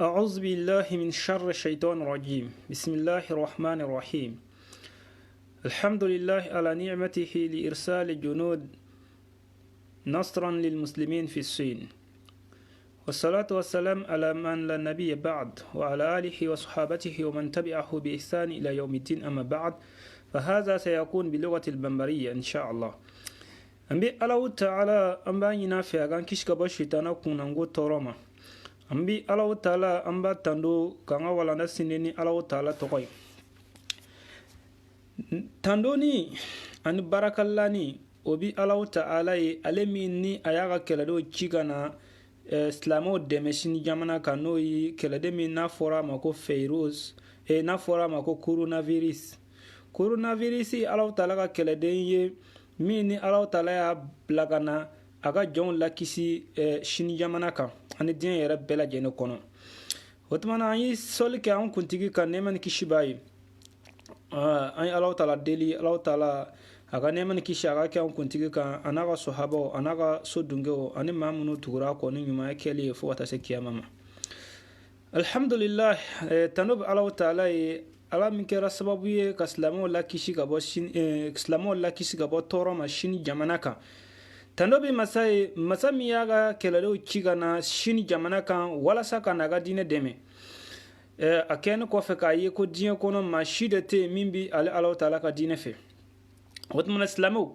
أعوذ بالله من شر الشيطان الرجيم بسم الله الرحمن الرحيم الحمد لله على نعمته لإرسال جنود نصرا للمسلمين في الصين والصلاة والسلام على من لا نبي بعد وعلى آله وصحابته ومن تبعه بإحسان إلى يوم الدين أما بعد فهذا سيكون بلغة البمبرية إن شاء الله أنبي الله تعالى أنبانينا في أغان كشك بشيطانا كونانغو تورما أنبي الله تعالى أنبا تندو كانا ولا نسيني الله تعالى تقوي تندوني أن بارك الله ني وبي الله تعالى ألميني أياغا كالدو تشيغانا سلامو دمشيني جامانا كانوي كالدمي نافورا ماكو فيروس نافورا ماكو كورونا فيروس الله تعالى كالدي ميني الله تعالى بلاغانا aga jon la kisi shini jamana kan ani diɲɛ yɛrɛ bɛɛ lajɛlen kɔnɔ o tuma na an ye sɔli kɛ an kuntigi ka nɛɛma ni kisi b'a ye an ye Alahu Taala deli Alahu Taala a ka nɛɛma ni kisi a ka kɛ an kuntigi kan a n'a ka sɔhabaw a n'a ka so dunkew ani maa minnu tugura kɔ ni ɲumanya kɛli ye fo ka taa se kiyama ma alhamdulillah tano bɛ Alahu Taala ye ala min kɛra sababu ye ka silamɛw lakisi ka bɔ tɔɔrɔ ma sini jamana kan tanobi masa min y'a ka kɛlɛdenw ci ka na sini jamana kan walasa ka na a ka diinɛ dɛmɛ a kɛni kɔfɛ k'a ye ko diɲɛ kɔnɔ maa si de tɛ yen min bi ale Alahu Taala ka diinɛ fɛ o tuma na silamɛw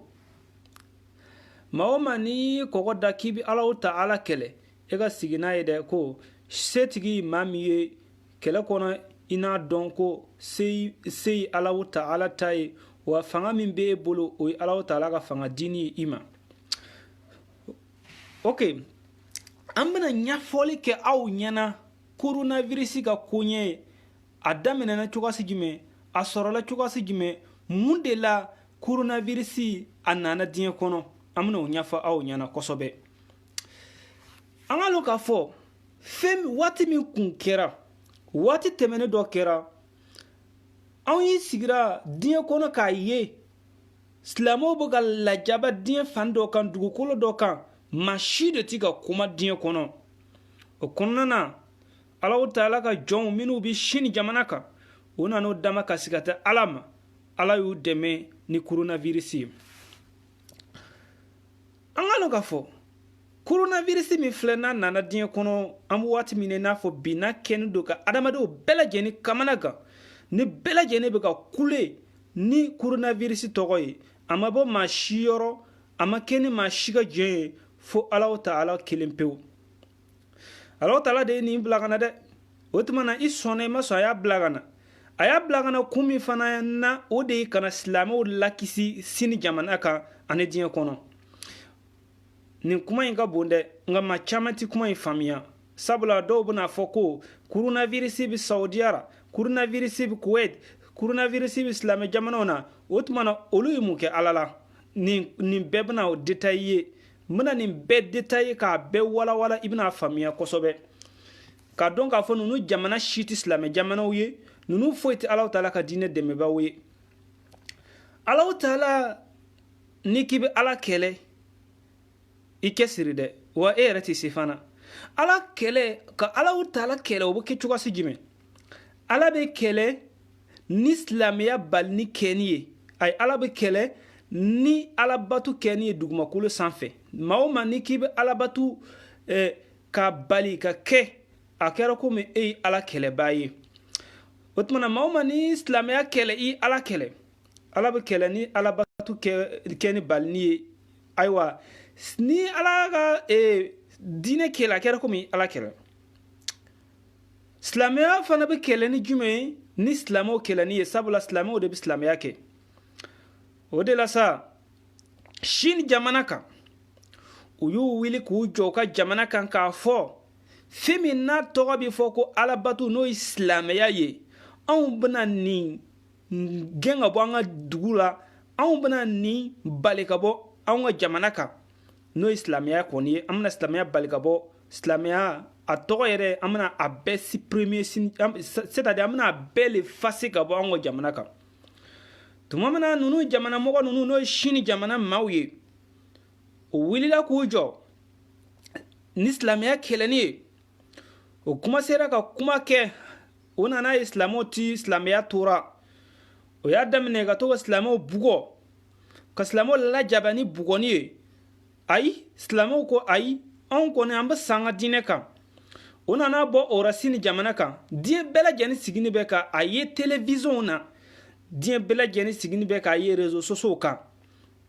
maa o maa n'i kɔgɔ da k'i bi Alahu Taala kɛlɛ e ka sigi n'a ye dɛ ko setigi maa min ye kɛlɛ kɔnɔ i n'a dɔn ko se ye Alahu Taala ta ye wa fanga min b'e bolo o ye Alahu Taala ka fanga diini ye i ma ok an bɛna ɲɛfɔli kɛ aw ɲɛna coronavirus ka koɲɛ a daminɛna cogoyasi jumɛn a sɔrɔla cogoyasi jumɛn mun de la coronavirus a nana diɲɛ kɔnɔ an bɛna o ɲɛfɔ aw ɲɛna kosɛbɛ an ka lɔn k'a fɔ waati min kun kɛra waati tɛmɛnen dɔ kɛra anw y'i sigira diɲɛ kɔnɔ k'a ye silamɛw bɛ ka lajaba diɲɛ fan dɔ kan dugukolo dɔ kan maa si de ti ka kuma diɲɛ kɔnɔ o kɔnɔna na Alahu Taala ka jɔnw minnu bi sini jamana kan o nan'o dama ka siga tɛ ala ma ala y'u dɛmɛ ni coronavirus ye an ka lɔn k'a fɔ coronavirus min filɛ n'a nana diɲɛ kɔnɔ an bɛ waati min na i n'a fɔ bi n'a kɛni don ka adamadenw bɛɛ lajɛlen kamana gan ni bɛɛ lajɛlen bɛ ka kule ni coronavirus tɔgɔ ye a ma bɔ maa si yɔrɔ a ma kɛ ni maa si ka jɛn ye fo Alahu Taala kelen pewu Alahu Taala de ye nin bila ka na dɛ o tuma na i sɔnna i ma sɔn a y'a bila ka na kun min fana na o de ye kana silamɛw lakisi sini jamana kan ani diɲɛ kɔnɔ nin kuma in ka bon dɛ nka maa caman ti kuma in faamuya sabula dɔw bɛna fɔ ko coronavirus bɛ Saudiya la coronavirus bɛ Kuwait coronavirus bɛ silamɛ jamanaw na o tuma na olu ye mun kɛ ala la nin bɛɛ bɛna o détail ye n bɛna nin bɛɛ détail k'a bɛɛ walawala i bɛna faamuya kosɛbɛ k'a dɔn k'a fɔ ninnu jamana si tɛ silamɛ jamanaw ye ninnu foyi tɛ Alahu Taala ka diinɛ dɛmɛbaaw ye Alahu Taala n'i k'i bɛ ala kɛlɛ i cɛsiri dɛ wa e yɛrɛ tɛ se fana ala kɛlɛ ka Alahu Taala kɛlɛ o bɛ kɛ cogoyasi jumɛn ala bɛ kɛlɛ ni silamɛya bali ni kɛni ye ayi ala bɛ kɛlɛ ni alabatu kɛni ye dugumakolo sanfɛ maa o maa ni k'i bɛ alabatu ka bali ka kɛ a kɛra komi e ye ala kɛlɛbaa ye o tuma na maa o maa ni silamɛya kɛlɛ i ala kɛlɛ ala bɛ kɛlɛ ni alabatu kɛni balini ye ayiwa ni ala ka diinɛ kɛlɛ a kɛra komi ala kɛlɛ silamɛya fana bɛ kɛlɛ ni jumɛn ye ni silamɛw kɛlɛni ye sabula silamɛw de bɛ silamɛya kɛ o de la sa sini jamana kan u y'u wuli k'u jɔ u ka jamana kan k'a fɔ fɛn min n'a tɔgɔ bɛ fɔ ko alabato n'o ye silamɛya ye anw bɛna nin gɛn ka bɔ an ka dugu la anw bɛna nin bali ka bɔ anw ka jamana kan n'o ye silamɛya kɔni ye an bɛna silamɛya bali ka bɔ silamɛya a tɔgɔ yɛrɛ an bɛna a bɛɛ supprimer c'est-à-dire an bɛna a bɛɛ le effacer ka bɔ an ka jamana kan tuma min na ninnu jamanamɔgɔ ninnu n'o ye sini jamana maaw ye o wulila k'u jɔ ni silamɛya kɛlɛni ye o kumasera ka kuma kɛ o nana ye silamɛw ti silamɛya tora o y'a daminɛ ka to ka silamɛw bugɔ ka silamɛw lajaba ni bugɔni ye ayi silamɛw ko ayi anw kɔni an bɛ san ka diinɛ kan o nana bɔ orasini jamana kan diɲɛ bɛɛ lajɛlen sigini bɛ ka a ye télévision na diɲɛ bɛɛ lajɛlen sigini bɛ k'a ye réseaux sociaux kan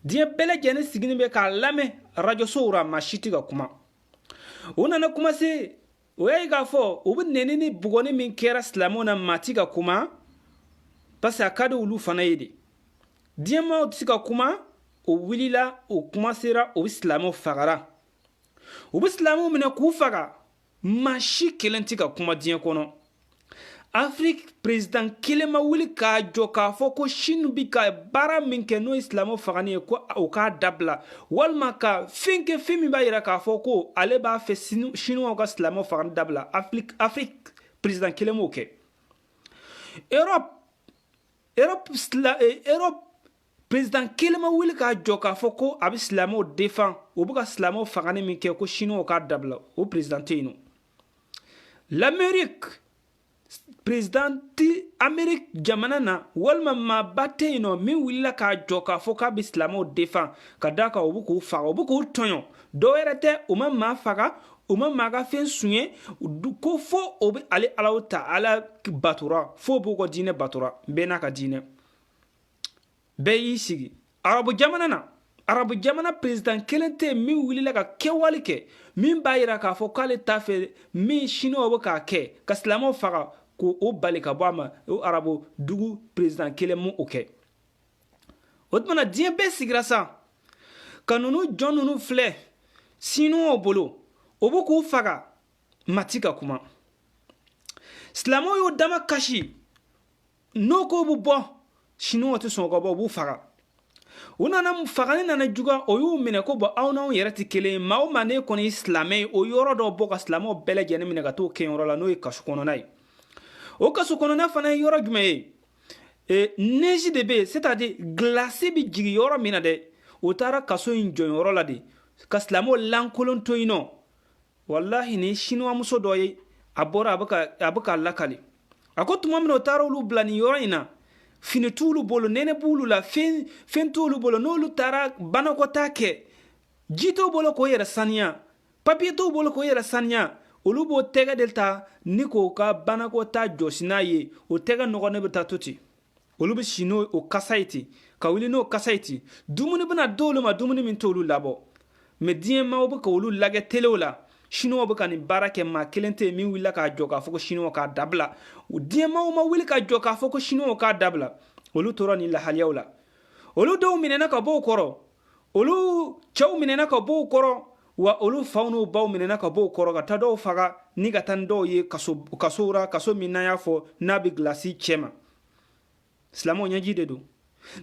diɲɛ bɛɛ lajɛlen sigini bɛ k'a lamɛn radio sow ra maa si tɛ ka kuma o nana commencer o y'a ye k'a fɔ u bɛ nɛni ni bugɔni min kɛra silamɛw na maa ti ka kuma parce que a ka di olu fana ye de diɲɛ maaw tɛ se ka kuma o wulila o commencera o bɛ silamɛw fagara u bɛ silamɛw minɛ k'u faga maa si kelen tɛ ka kuma diɲɛ kɔnɔ Afrique président kelen ma wuli k'a jɔ k'a fɔ ko Chine bi ka baara min kɛ n'o ye silamɛw fagani ye ko o k'a dabila walima ka fɛn kɛ fɛn min b'a yira k'a fɔ ko ale b'a fɛ Chinois ka silamɛw fagani dabila Afrique président kelen m'o kɛ Europe président kelen ma wuli k'a jɔ k'a fɔ ko a bɛ silamɛw défend o bɛ ka silamɛw fagani min kɛ ko Chinois k'a dabila o président tɛ yen nɔ l'Amérique président Amérique jamana na walima maaba tɛ yen nɔ min wulila k'a jɔ k'a fɔ k'a bɛ silamɛw défend ka d'a kan o bɛ k'u faga o bɛ k'u tɔɲɔ dɔw yɛrɛ tɛ o ma maa faga o ma maa ka fɛn suɲɛ ko fo o bɛ ale alaw ta ala batora fo b'u ka diinɛ batora bɛɛ n'a ka diinɛ bɛɛ y'i sigi arabu jamana président kelen tɛ yen min wulila ka kɛwale kɛ min b'a yira k'a fɔ k'ale t'a fɛ min Chinois bɛ k'a kɛ ka silamɛw faga k'o bali ka bɔ a ma o arabu dugu président kelen mu o kɛ o tuma na diɲɛ bɛɛ sigira sa ka ninnu jɔn ninnu filɛ Chinois bolo o bɛ k'u faga mati ka kuma silamɛw y'o dama kasi n'o ko bɛ bɔ Chinois tɛ sɔn ka bɔ o b'u faga u nana fagani nana juga o y'u minɛ ko bɔn aw n'anw yɛrɛ tɛ kelen ye maa o maa ne kɔni ye silamɛ ye o yɔrɔ dɔ bɔ ka silamɛw bɛɛ lajɛlen minɛ ka t'o kɛyɔrɔ la n'o ye kaso kɔnɔna ye o kaso kɔnɔna fana ye yɔrɔ jumɛn ye neige de bɛ yen c'est-à-dire glace bɛ jigin yɔrɔ min na dɛ o taara kaso in jɔyɔrɔ la de ka silamɛw lankolon to yen nɔ walahi ni Chinois muso dɔ ye a bɔra a bɛ ka lakali a ko tuma min na o taara olu bila nin yɔrɔ in na fini t'olu bolo nɛnɛ b'olu la fɛn t'olu bolo n'olu taara banakɔtaa kɛ ji t'o bolo k'o yɛrɛ saniya papiye t'o bolo k'o yɛrɛ saniya olu b'o tɛgɛ de ta ni k'o ka banakɔtaa jɔsi n'a ye o tɛgɛ nɔgɔ ne bɛ taa to ten olu bɛ si n'o kasa ye ten ka wuli n'o kasa ye ten dumuni bɛna d'olu ma dumuni min t'olu labɔ mɛ diɲɛ maaw bɛ ka olu lajɛ telew la Chinois bɛ ka nin baara kɛ maa kelen tɛ yen min wulila k'a jɔ k'a fɔ ko Chinois k'a dabila diɲɛ maaw ma wuli ka jɔ k'a fɔ ko Chinois k'a dabila olu tora nin lahaliyaw la olu dɔw minɛna ka bɔ o kɔrɔ olu cɛw minɛna ka bɔ o kɔrɔ wa olu faw n'u baw minɛna ka bɔ o kɔrɔ ka taa dɔw faga ni ka taa ni dɔw ye kaso ra kaso min n'an y'a fɔ n'a bɛ gilasi cɛ ma silamɛw ɲɛji de don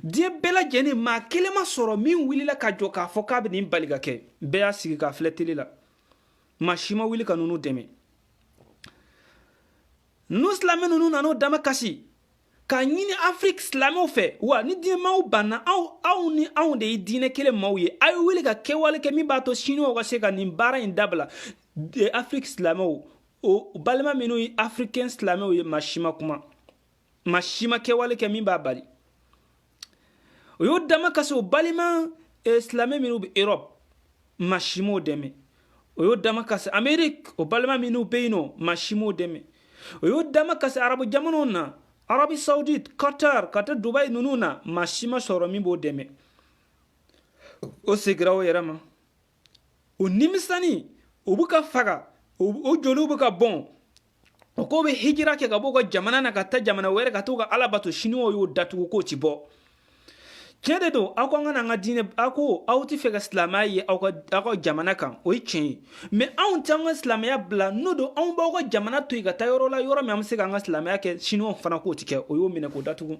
diɲɛ bɛɛ lajɛlen maa kelen ma sɔrɔ min wulila ka jɔ k'a fɔ k'a bɛ nin bali ka kɛ bɛɛ y'a sigi k'a filɛ tele la maa si ma wuli ka ninnu dɛmɛ ninnu silamɛ ninnu nan'o dama kasi k'a ɲini Afrique silamɛw fɛ wa ni diɲɛ maaw banna aw ni anw de ye diinɛ kelen maaw ye a ye wuli ka kɛwale kɛ min b'a to Chinois ka se ka nin baara in dabila Afrique silamɛw o balima minnu ye africain silamɛw ye maa si ma kuma maa si ma kɛwale kɛ min b'a bali o y'o dama kasi o balima silamɛ minnu bɛ Europe maa si m'o dɛmɛ o y'o dama kasi Amérique o balima minnu bɛ yen nɔ maa si m'o dɛmɛ o y'o dama kasi arabu jamanaw na Arabie Saoudite Qatar ka taa Dubai ninnu na maa si ma sɔrɔ min b'o dɛmɛ o segira o yɛrɛ ma o nimisani o bɛ ka faga o joliw bɛ ka bɔn o ko bɛ hijira kɛ ka bɔ u ka jamana na ka taa jamana wɛrɛ ka t'u ka ala bato Chinois y'o datugu k'o ti bɔ tiɲɛ de don aw ko an ka n'an ka diinɛ aw ko aw tɛ fɛ ka silamɛya ye aw ka jamana kan o ye tiɲɛ ye mɛ anw tɛ an ka silamɛya bila n'o don anw b'aw ka jamana to yen ka taa yɔrɔ la yɔrɔ min an bɛ se k'an ka silamɛya kɛ Chinois fana k'o ti kɛ o y'o minɛ k'o datugu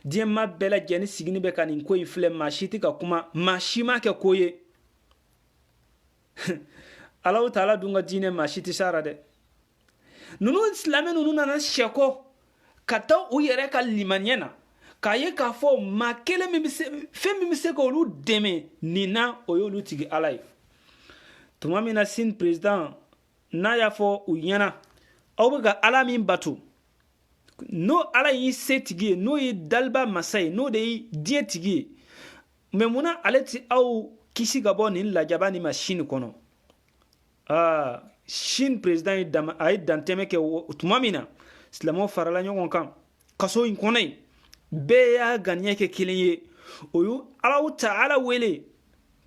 diɲɛ maa bɛɛ lajɛlen sigini bɛ ka nin ko in filɛ maa si tɛ ka kuma maa si ma kɛ ko ye Alahu Taala dun ka diinɛ maa si tɛ s'a ra dɛ ninnu silamɛ ninnu nana sɛ kɔ ka taa u yɛrɛ ka limaniya na k'a ye k'a fɔ maa kelen fɛn min bɛ se k'olu dɛmɛ nin na o y'olu tigi ala ye tuma min na Sine président n'a y'a fɔ u ɲɛna aw bɛ ka ala min bato n'o ala y'i se tigi ye n'o ye daliba masa ye n'o de ye diɲɛ tigi ye mais munna ale ti aw kisi ka bɔ nin lajaba nin ma sini kɔnɔ sini président a ye dantɛmɛ kɛ tuma min na silamɛw farala ɲɔgɔn kan kaso in kɔnɔ yen bɛɛ y'a ganiya kɛ kelen ye o ye alahu taala wele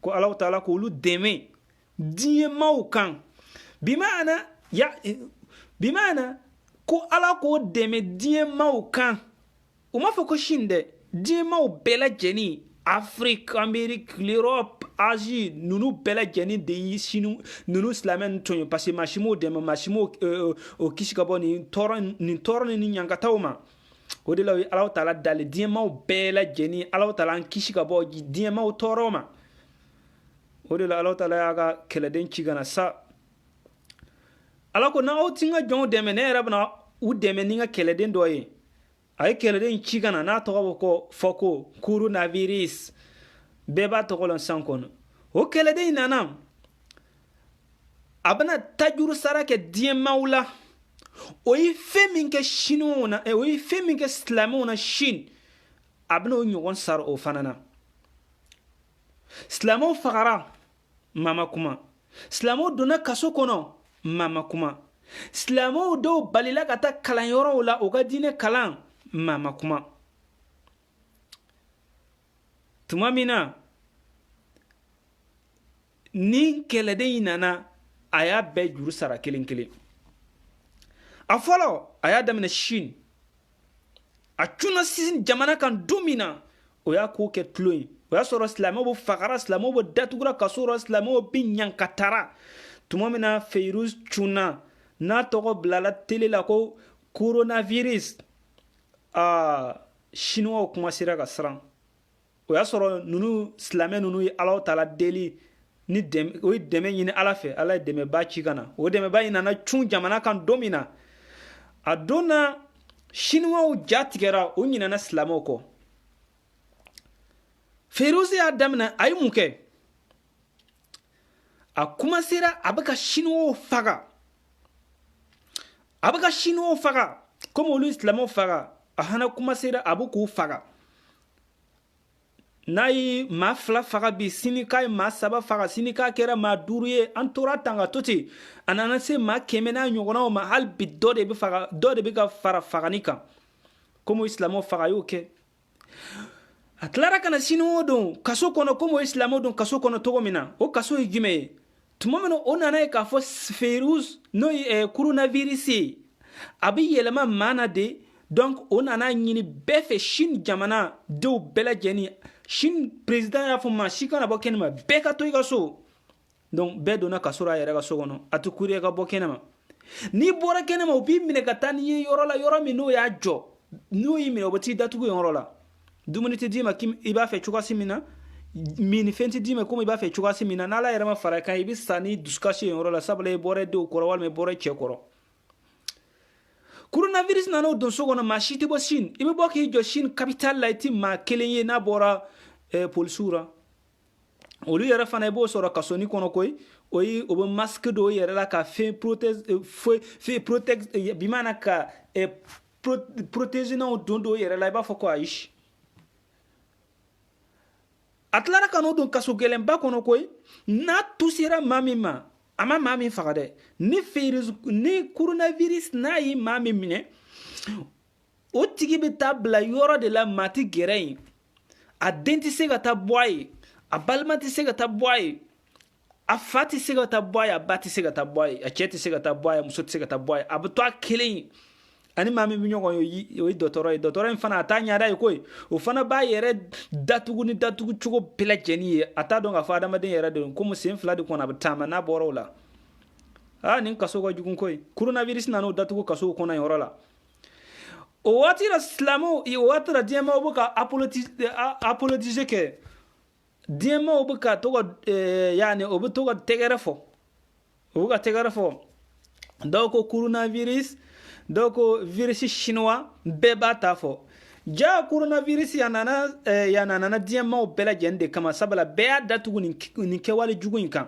ko alahu taala k'olu dɛmɛ diɲɛmaw kan bimaana ko ala k'o dɛmɛ diɲɛmaw kan o ma fɔ ko sini dɛ diɲɛmaw bɛɛ lajɛlen Afrique, Amérique, l'Europe, Asie, nous bɛɛ lajɛlen de yi sini nunu silamɛ ninnu tɔɲɔ parce que maasimo dɛmɛ maasimo o kisi ka bɔ nin tɔɔrɔ ni ɲankataw ma o de la o ye alahu taala dale diɲɛmaw bɛɛ lajɛlen alahu taala an kisi ka bɔ diɲɛmaw tɔɔrɔ ma o de la alahu taala y'a ka kɛlɛden ci ka na sa ala ko n'aw ti n ka jɔnw dɛmɛ ne yɛrɛ bɛna u dɛmɛ ni n ka kɛlɛden dɔ ye a ye kɛlɛden ci ka na n'a tɔgɔ bɛ fɔ ko coronavirus bɛɛ b'a tɔgɔ lɔn san kɔnɔ o kɛlɛden in nana a bɛna tajuru sara kɛ diɲɛmaw la o ye fɛn min kɛ siniw na o ye fɛn min kɛ silamɛw na sini a bɛna o ɲɔgɔn sara o fana na silamɛw fagara mama kuma silamɛw donna kaso kɔnɔ mama kuma silamɛw dɔw balila ka taa kalanyɔrɔw la o ka diinɛ kalan mama kuma tuma min na ni kɛlɛden in nana a y'a bɛɛ juru sara kelen kelen a fɔlɔ a y'a daminɛ sini a cunna sini jamana kan don min na o y'a ko kɛ tulo ye o y'a sɔrɔ silamɛw bɛ fagara silamɛw bɛ datugura kaso rɔ silamɛw bɛ ɲankatara tuma min na feiruz cunna n'a tɔgɔ bilala tele la ko coronavirus chinois commencera ka siran o y'a sɔrɔ nunu silamɛ nunu ye alahu taala deli ni o ye dɛmɛ ɲini ala fɛ ala ye dɛmɛba ci ka na o dɛmɛba in nana cun jamana kan don min na a don na chinois ja tigɛra o ɲinana silamɛw kɔ feiruz y'a daminɛ a ye mun kɛ a commencera a bɛ ka chinois faga comme olu ye silamɛw faga a hana commencera a bɛ k'u faga n'a ye maa 2 faga bi sini k'a ye maa 3 faga sini k'a kɛra maa 5 ye an tora tan ka to ten a nana se maa 100 n'a ɲɔgɔnnaw ma hali bi dɔ de bɛ ka fara fagani kan comme o ye silamɛw faga a y'o kɛ a tilara ka na sini o don kaso kɔnɔ comme o ye silamɛw don kaso kɔnɔ cogo min na o kaso ye jumɛn ye tuma min na o nana ye k'a fɔ feiruz n'o ye coronavirus ye a bɛ yɛlɛma maa na de donc o nana ɲini bɛɛ fɛ sini jamana denw bɛɛ lajɛlen sini président y'a fɔ maa si kana bɔ kɛnɛma bɛɛ ka to i ka so donc bɛɛ donna kaso la a yɛrɛ ka so kɔnɔ a tɛ kuruya ka bɔ kɛnɛma n'i bɔra kɛnɛma u b'i minɛ ka taa n'i ye yɔrɔ la yɔrɔ min n'o y'a jɔ n'o y'i minɛ o bɛ t'i datugu yen yɔrɔ la dumuni tɛ d'i ma i b'a fɛ cogoya min na minifɛn tɛ d'i ma komi i b'a fɛ cogoya min na n'ala yɛrɛ ma fara i kan i bɛ sa ni dusukasi yen yɔrɔ la sabula i bɔra denw kɔrɔ walima i bɔra cɛ kɔrɔ coronavirus nana o don so kɔnɔ maa si tɛ bɔ sini i bɛ bɔ k'i jɔ sini capitale la i tɛ maa kelen ye n'a bɔra polisiw la olu yɛrɛ fana i b'o sɔrɔ kasoni kɔnɔ koyi o bɛ masque don o yɛrɛ la ka fɛn protège bi maana ka protège n'o don o yɛrɛ la i b'a fɔ ko ayi a tilara ka n'o don kaso gɛlɛnba kɔnɔ koyi n'a tusera maa min ma a ma maa min faga dɛ ni coronavirus n'a ye maa min minɛ o tigi bɛ taa bila yɔrɔ de la maa tɛ gɛrɛ yen a den tɛ se ka taa bɔ a ye a balima tɛ se ka taa bɔ a ye a fa tɛ se ka taa bɔ a ye a ba tɛ se ka taa bɔ a ye a cɛ tɛ se ka taa bɔ a ye muso tɛ se ka taa bɔ a ye a bɛ to a kelen ye ani maa min bɛ ɲɔgɔn ye o ye dɔgɔtɔrɔ ye dɔgɔtɔrɔ in fana a t'a ɲaada ye koyi o fana b'a yɛrɛ datugu ni datugu cogo bɛɛ lajɛlen ye a t'a dɔn k'a fɔ adamaden yɛrɛ don komi sen 2 de kɔnɔ a bɛ taama n'a bɔra o la nin kaso ka jugu koyi coronavirus nana o datugu kaso kɔnɔ yen yɔrɔ la o waati la silamɛw o waati la diɲɛmaw bɛ ka apologiser kɛ diɲɛmaw bɛ ka to ka yani o bɛ to ka tɛgɛrɛ fɔ dɔw ko coronavirus dɔw ko virus chinois bɛɛ b'a ta fɔ ja coronavirus ya nana diɲɛmaw bɛɛ lajɛlen de kama sabula bɛɛ y'a datugu nin kɛwale jugu in kan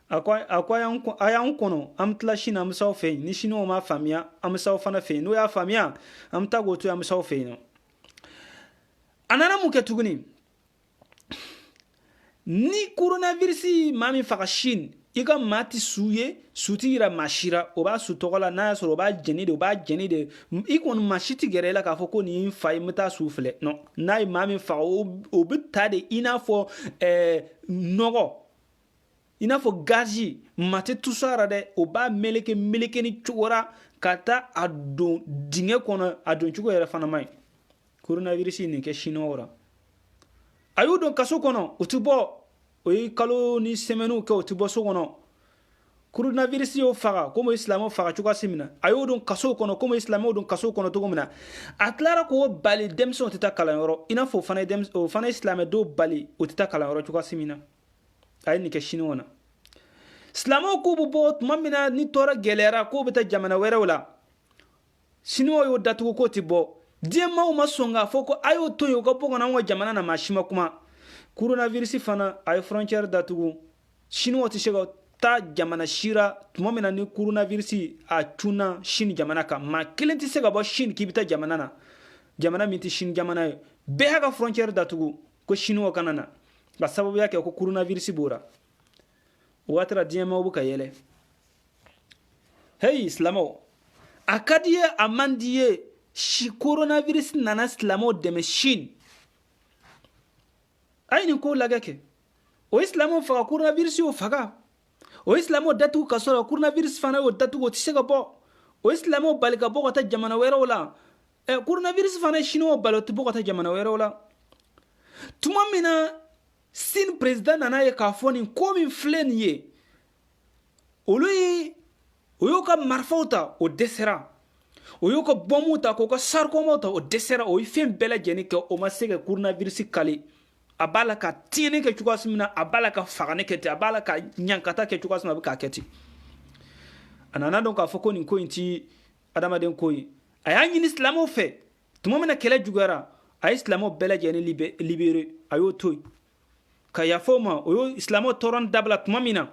Ayan kono am tla shina am saw fe ni shino ma famia am saw fana fe no ya famia am tago to am saw fe no anana muke tuguni ni coronavirus mami faka shin iga mati suye suti ira mashira oba sutogola na so oba jeni de ikon mashiti gerela ka foko ni fay mata sufle no nay mami fa obitade ina fo nogo ina fo gazi mate tusara de oba meleke ni chora kata adon dinge kono adon chugo yere fana mai coronavirus ni ke shinora ayu don kaso kono utubo oyi kalo ni semenu ke utubo so kono coronavirus yo faga como islamo faga chuka simina ayu don kaso kono como islamo don kaso kono to gomina atlara ko bali demso tita kala yoro ina fo fana o fana islame do bali utita kala yoro chuka simina ay ni ke shinona islamo ko bo mamina ni tora gelera ko beta jamana wera wala shinwo yo datu ko tibo die ma songa foko ayo to yo ko pogo na jamana na mashima kuma coronavirus fana ay frontière datugu shinwo ti shego ta jamana shira tumamina ni coronavirus a tuna shin jamana ka ma kilenti sega bo shin kibita jamana minti shin jamana be haga frontière datugu ko shinwo kanana ba sababu yake ko coronavirus bora watra die ma buka yele hey islamo akadiye amandiye shi coronavirus nana islamo deme shin ayni ko lagake o islamo faga coronavirus yo faga o islamo datu kasoro coronavirus fana yo datu go tisega bo o islamo balika bo ta jamana wera wala coronavirus fana shino balot bo ta jamana wera wala tuma mina sin president nana ye ka foni komi flen ye oluyi oyoka marfauta o desera oyoka bomuta ko ka sarkomota o desera o fem bela jeni ke o masega coronavirus kali abala ka tiene ke chukasmina abala ka fagane ke te abala ka nyankata ke chukasma ka keti anana donc afoko ni ko inti adama den koyi ayanyi ni islamo fe tumo mena kele jugara ay islamo bela jeni libéré ayo toy ka yafoma oyo islamo toron dabla tumamina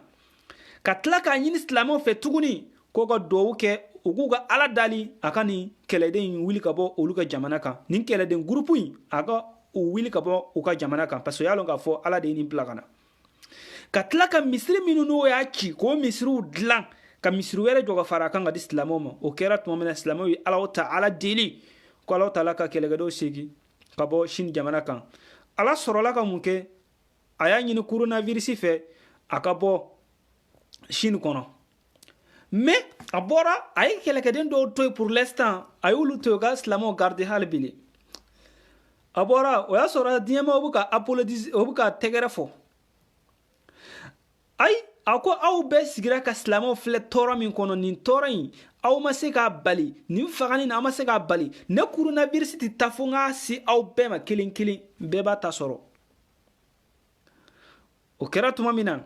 katla ka nyi islamo fe tuguni ko ga dowu ke uguga ala dali akani keleden wili kabo oluka jamana ka nin keleden groupe yi aga wili kabo uka jamana ka parce yalo nga fo ala de ni plagana katla ka misri minuno ya ki ko misru dlan ka misru were joga faraka nga islamo mo o kera tumamina islamo yi ala ta'ala dili ko ala ta'ala ka kelegado segi kabo shin jamana kan ala sorola ka munke aya nyini coronavirus fe akabo shin kono mais abora ay kelekeden do toy pour l'instant ayulu to ga islamo garde halbili abora o ya sora diema obuka apologies obuka tegerefo ay ako aw be sigira ka islamo fle tora min kono nin torain aw maseka bali nin fagani na maseka bali ne coronavirus ti tafunga si aw be ma kilin be ba tasoro o kera tuma mina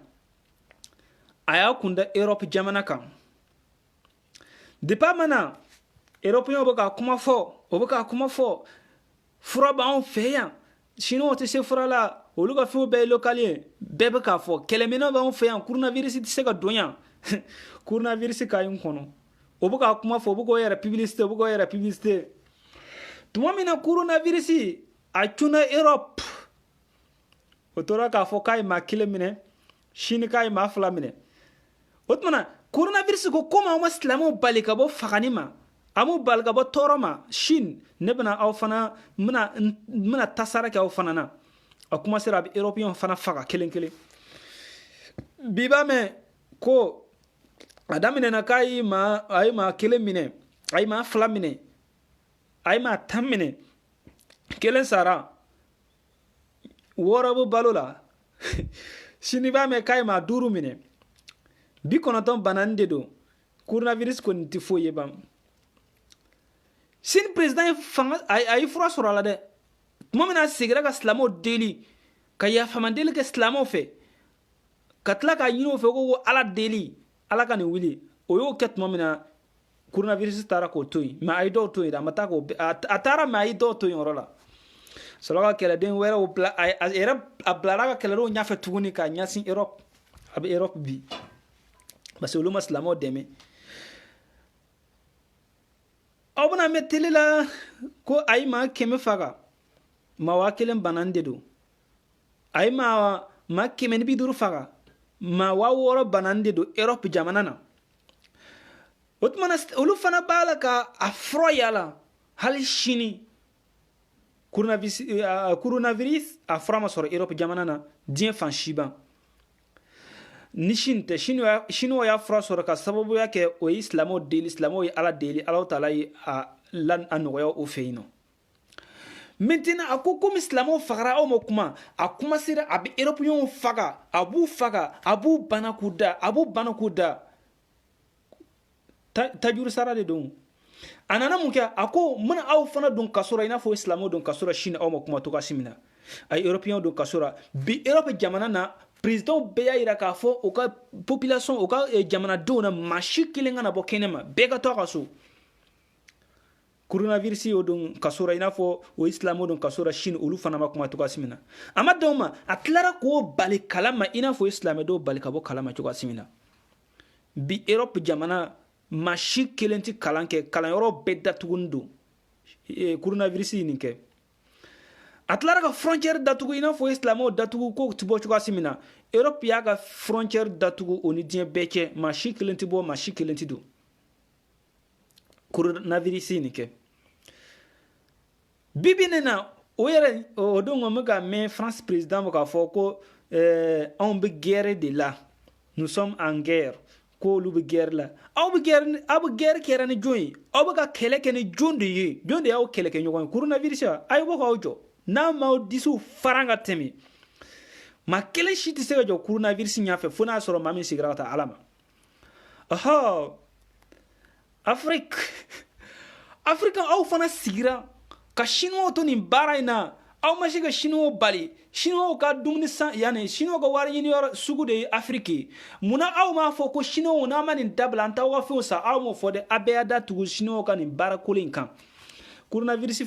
aya kunda Europe jamana kan depa mana European obuka kuma fo fura ba on feya sino te se fura la oluga fu be lokalien bebe ka fo kelemena ba on feya coronavirus ti se ga donya coronavirus ka yin kono obuka kuma fo obugo yera publicité tuma mina coronavirus a tuna Europe otora ka fo kai ma kilemine shini kai ma flamine otmana coronavirus ko koma o maslamo balika bo faganima amu balga bo toroma shin nebna aw fana muna tasara ka aw fana na akuma sera bi european fana faga kelen biba me ko adamine na kai ma ay ma kelemine ay ma flamine ay ma tamine kelen sara wora bu balola shini ba me kai ma duru mine bi konoton banande do coronavirus ko nti foye bam sin president fanga ay fura sura la de momena sigira ka islamo deli ka ya famandeli ka islamo fe katla ka yino fe ko ala deli ala kan wili oyo ket momena coronavirus tara ko toy ma ay do toy da mata ko atara ma ay do toy orola sologa kala den wera o era ablara ka kala ro nya fe tuguni ka nya sin Europe abi Europe bi parce que olu ma silamɛw dɛmɛ. Aw bɛna mɛn tele la ko ayi maa 100 faga maa 1000 banan de don. Ayi maa 150 faga maa 600 banan de don Europe jamana na. O tuma na olu fana b'a la ka a fura yala hali sini coronavirus a fura ma sɔrɔ Europe jamana na diɲɛ fan si ban. Ni sini tɛ siniwa y'a fura sɔrɔ ka sababuya kɛ o ye silamɛw deli, silamɛw ye Ala deli, Alahu taala ye a nɔgɔya o fɛ yen nɔ. Maintenant a ko komi silamɛw fagara aw ma kuma, a commencera a bɛ Européens faga, a b'u faga, a b'u bana k'u da, tajuru sara de don. A nana mun kɛ, a ko mana aw fana don kaso la i n'a fɔ silamɛw don kaso la sini aw ma kuma togoya si min na. A ye Européens don kaso la. Bi Europe jamana na président bɛɛ y'a yira k'a fɔ u ka population, u ka jamanadenw na maa si kelen ka na bɔ kɛnɛ ma, bɛɛ ka to a ka so. Coronavirus y'o don kaso la i n'a fɔ o ye silamɛw don kaso la sini olu fana ma kuma togoya si min na. A ma dan o ma, a tilara k'o bali kalama i n'a fɔ o ye silamɛdenw bali ka bɔ kalama cogoya si min na. Bi Europe jamana maa si kelen tɛ kalan kɛ, kalanyɔrɔ bɛɛ datuguni don coronavirus ye nin kɛ. A tilara ka frontière datugu i n'a fɔ o ye silamɛw datugu ko tɛ bɔ cogoya si min na. Europe y'a ka frontière datugu o ni diɲɛ bɛɛ cɛ, maa si kelen tɛ bɔ, maa si kelen tɛ don. Coronavirus ye nin kɛ. Bibi ne na o yɛrɛ o don n bɛ ka mɛn France président bɛ k'a fɔ ko anw bɛ guerre de la, nous sommes en guerre. Ko olu bɛ guerre la. Aw bɛ guerre kɛra ni jɔn ye? Aw bɛ ka kɛlɛ kɛ ni jɔn de ye? Jɔn de y'aw kɛlɛ kɛ ɲɔgɔn ye? Coronavirus a ye bɔ k'aw jɔ. N'a m'aw disiw faran ka tɛmɛ, maa kelen si tɛ se ka jɔ coronavirus ɲɛfɛ fo n'a sɔrɔ maa min sigira ka taa Ala ma. Afrique aw fana sigira ka Chinois to nin baara in na. Aw ma se ka Chinois bali. Chinois ka dumuni san Chinois ka wari ɲini yɔrɔ sugu de ye Afrique ye. Munna aw m'a fɔ ko Chinois n'a ma nin dabila an t'aw ka fɛnw san, aw m'o fɔ dɛ, a bɛɛ y'a da tugu Chinois ka nin baara kolon in kan. Coronavirus